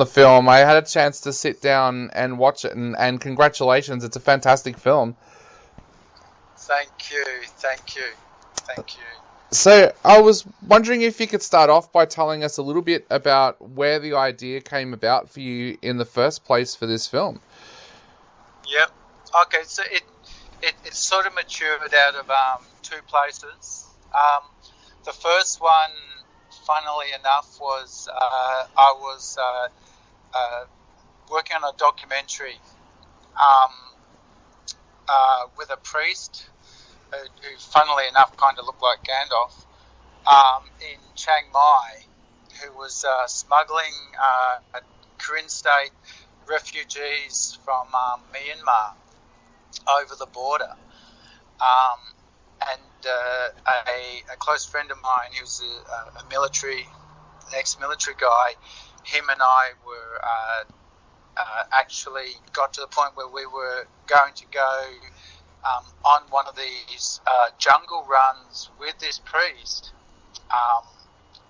the film. I had a chance to sit down and watch it, and congratulations, it's a fantastic film. Thank you. So I was wondering if you could start off by telling us a little bit about where the idea came about for you in the first place for this film. Yep. Okay, so it sort of matured out of two places. The first one, funnily enough, was I was working on a documentary with a priest who, funnily enough, kind of looked like Gandalf, in Chiang Mai, who was smuggling Karen State refugees from Myanmar over the border. And a close friend of mine, he was an ex-military guy, him and I were actually got to the point where we were going to go on one of these jungle runs with this priest,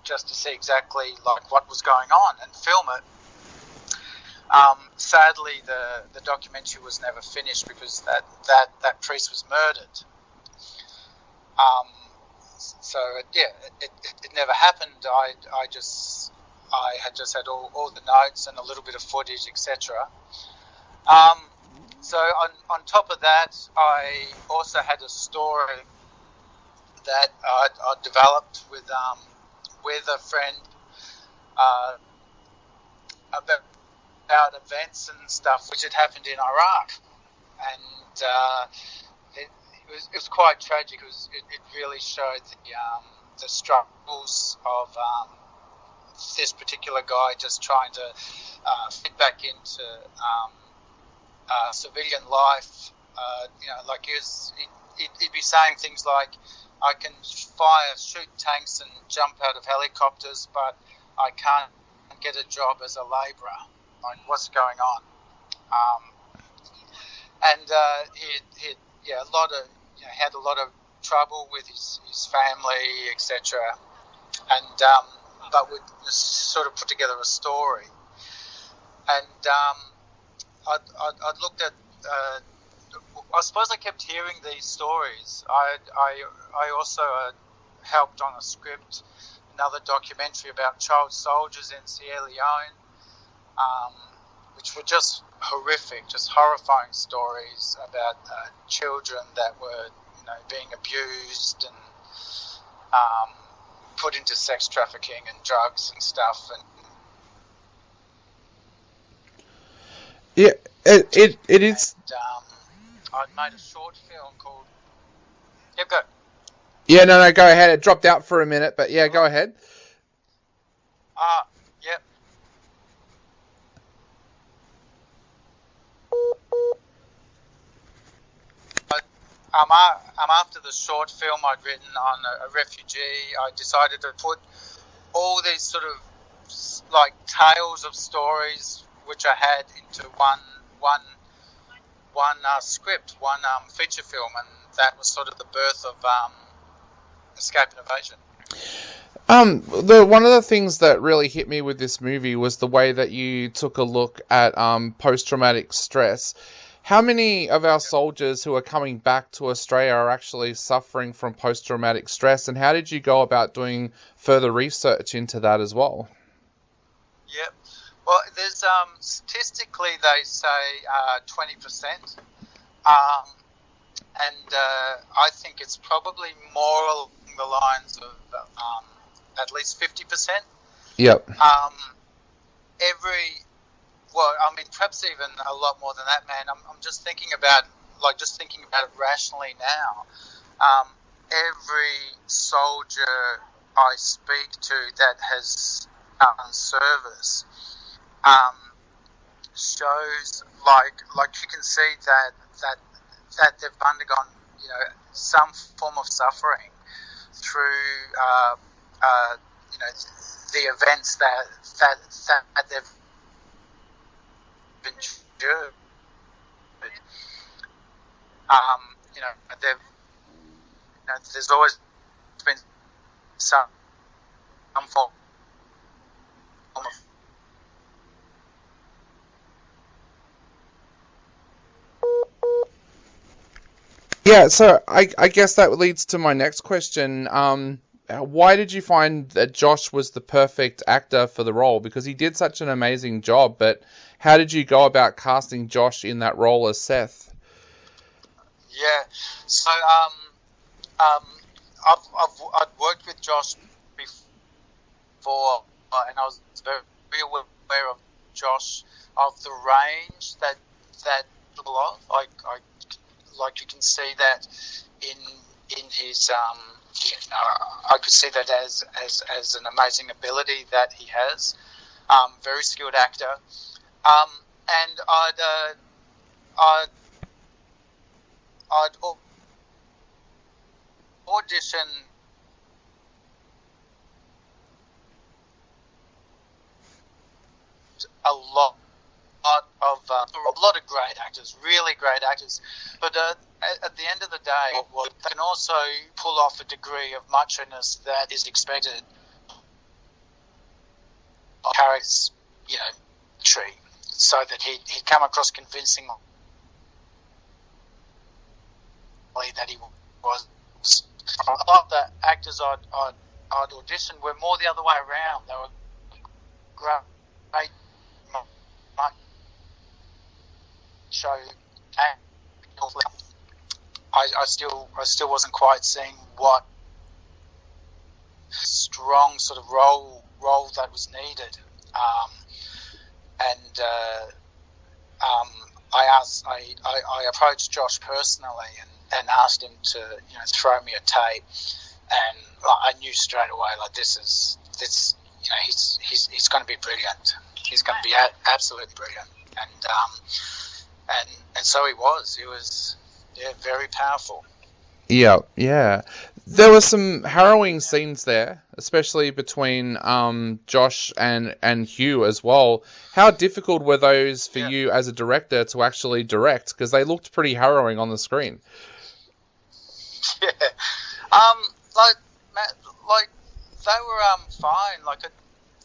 just to see exactly like what was going on and film it. Sadly, the documentary was never finished because that priest was murdered. So it never happened. I had just had all the notes and a little bit of footage, etc. So on top of that, I also had a story that I developed with a friend about events and stuff which had happened in Iraq, and it was quite tragic. It really showed the struggles of this particular guy just trying to fit back into civilian life. Like he'd be saying things like, "I can shoot tanks and jump out of helicopters, but I can't get a job as a labourer. Like, what's going on?" And he had a lot of trouble with his family, etc. And but would sort of put together a story. And I'd looked at. I suppose I kept hearing these stories. I also helped on a script, another documentary about child soldiers in Sierra Leone, which were just horrific, just horrifying stories about children that were, being abused and put into sex trafficking and drugs and stuff. And yeah, it is. I made a short film called. Yep, go. Yeah, no, go ahead. It dropped out for a minute, but yeah, go ahead. Yep. After the short film I'd written on a refugee, I decided to put all these sort of like tales of stories which I had into one script, one feature film, and that was sort of the birth of Escape and Evasion. One of the things that really hit me with this movie was the way that you took a look at post-traumatic stress. How many of our soldiers who are coming back to Australia are actually suffering from post-traumatic stress, and how did you go about doing further research into that as well? Yep. Well, there's statistically they say 20%, and I think it's probably more along the lines of at least 50%. Yep. Perhaps even a lot more than that, man. I'm just thinking about it rationally now. Every soldier I speak to that has done service shows like you can see that they've undergone some form of suffering through the events that they've endured. There's always been some form of Yeah, so I guess that leads to my next question. Why did you find that Josh was the perfect actor for the role? Because he did such an amazing job, but how did you go about casting Josh in that role as Seth? Yeah. So I'd worked with Josh before, and I was very aware of Josh, of the range that I like you can see that in his I could see that as an amazing ability that he has. Very skilled actor. And I'd audition a lot a lot of great actors, really great actors. But at the end of the day, they can also pull off a degree of macho-ness that is expected of Harry's, tree, so that he'd come across convincingly that he was. A lot of the actors I'd auditioned were more the other way around. They were great show. I still wasn't quite seeing what strong sort of role that was needed. I approached Josh personally and asked him to throw me a tape, and I knew straight away he's going to be brilliant. He's going to be absolutely brilliant, and so he was. He was very powerful. Yeah. There were some harrowing scenes there, especially between Josh and Hugh as well. How difficult were those for you as a director to actually direct? Because they looked pretty harrowing on the screen. Yeah. Like they were fine.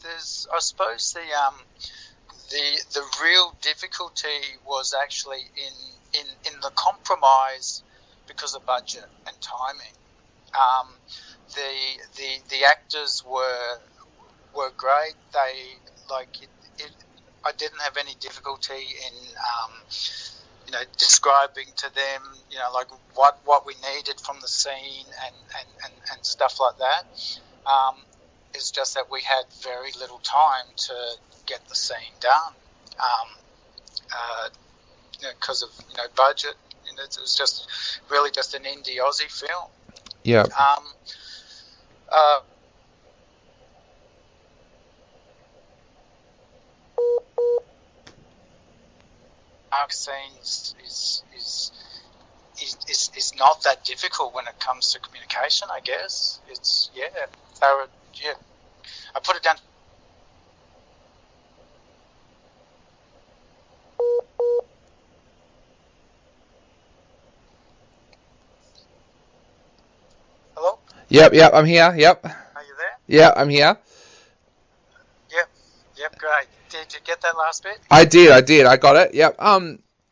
There's, I suppose, the real difficulty was actually in the compromise because of budget and timing. The actors were great. They I didn't have any difficulty in describing to them what we needed from the scene and stuff like that. It's just that we had very little time to get the scene done because of budget. It was just really just an indie Aussie film. Yeah. Dark scenes is not that difficult when it comes to communication. I guess it's I put it down. Hello? Yep, I'm here. Yep. Are you there? Yeah, I'm here. Yep, great. Did you get that last bit? I did. I got it. Yep.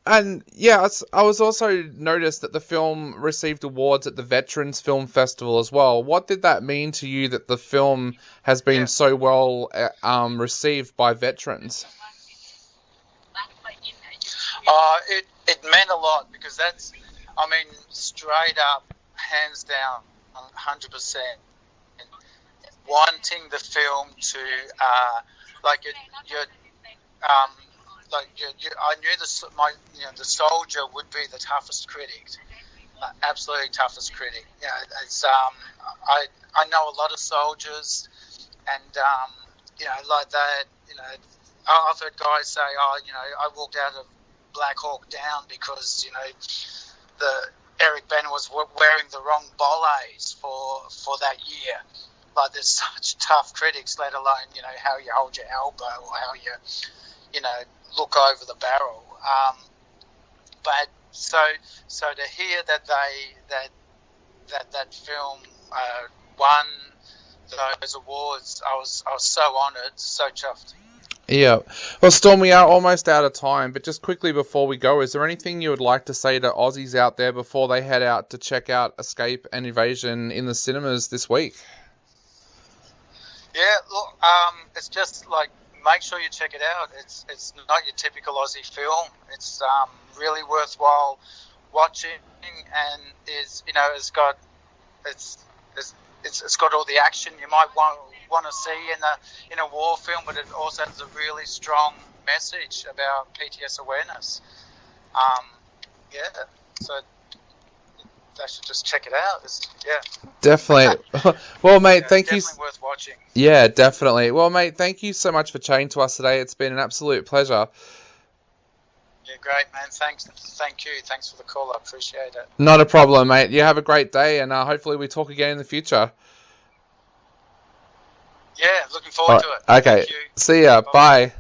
And yeah, I was also noticed that the film received awards at the Veterans Film Festival as well. What did that mean to you that the film has been so well received by veterans? It meant a lot because that's, straight up, hands down, 100%. Wanting the film to, I knew the soldier would be the toughest critic, absolutely toughest critic. It's I know a lot of soldiers, and like that. I've heard guys say, I walked out of Black Hawk Down because the Eric Bana was wearing the wrong bollets for that year. Like, there's such tough critics, let alone how you hold your elbow or how you look over the barrel. But so to hear that film won those awards, I was so honoured, so chuffed. Yeah. Well, Storm, we are almost out of time, but just quickly before we go, is there anything you would like to say to Aussies out there before they head out to check out Escape and Evasion in the cinemas this week? Yeah, look, it's just like, make sure you check it out. It's not your typical Aussie film. It's really worthwhile watching, and it's got it's it's got all the action you might want to see in a war film, but it also has a really strong message about PTS awareness. Yeah, so they should just check it out. Definitely. Well, mate, thank you. Definitely worth watching. Yeah, definitely. Well, mate, thank you so much for chatting to us today. It's been an absolute pleasure. Yeah, great, man. Thank you. Thanks for the call. I appreciate it. Not a problem, mate. You have a great day, and hopefully we talk again in the future. Yeah, looking forward to it. Okay. Thank you. See ya. Bye.